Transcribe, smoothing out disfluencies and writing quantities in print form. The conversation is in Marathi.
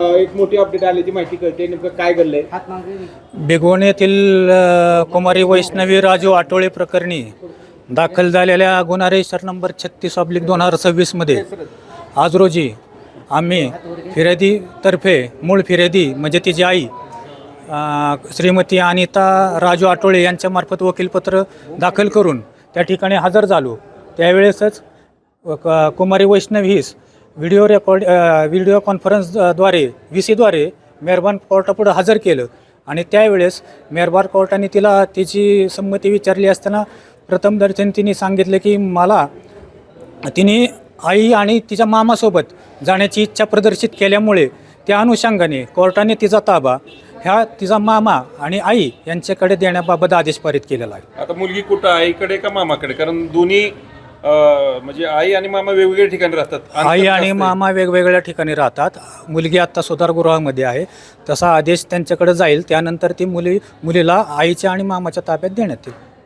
एक मोठी अपडेट आल्याची माहिती कळते, नेमकं काय घडलंय? बेगोण येथील कुमारी वैष्णवी राजू आटोळे प्रकरणी दाखल झालेल्या गुन्हा रजिस्टर नंबर 36/2026 मध्ये आज रोजी आम्ही फिर्यादीतर्फे मूळ फिर्यादी म्हणजे तिची आई श्रीमती अनिता राजू आटोळे यांच्यामार्फत वकीलपत्र दाखल करून त्या ठिकाणी हजर झालो. त्यावेळेसच कुमारी वैष्णवीस व्हिडिओ कॉन्फरन्सद्वारे VC द्वारे मेहरबान कोर्टापुढे हजर केलं आणि त्यावेळेस मेहरबान कोर्टाने तिला तिची संमती विचारली असताना प्रथमदर्शनी तिने सांगितलं की तिने आई आणि तिच्या मामासोबत जाण्याची इच्छा प्रदर्शित केल्यामुळे त्या अनुषंगाने कोर्टाने तिचा ताबा ह्या तिचा मामा आणि आई यांच्याकडे देण्याबाबत आदेश पारित केलेला आहे. आता मुलगी कुठं, आईकडे का मामाकडे? कारण दोन्ही म्हणजे आई आणि मामा वेगवेगळ्या ठिकाणी राहतात. आई आणि मामा वेगवेगळ्या ठिकाणी राहतात. मुलगी आत्ता सुधारगृहामध्ये आहे. तसा आदेश त्यांच्याकडे जाईल, त्यानंतर ती मुलीला आईच्या आणि मामाच्या ताब्यात देण्यात येईल.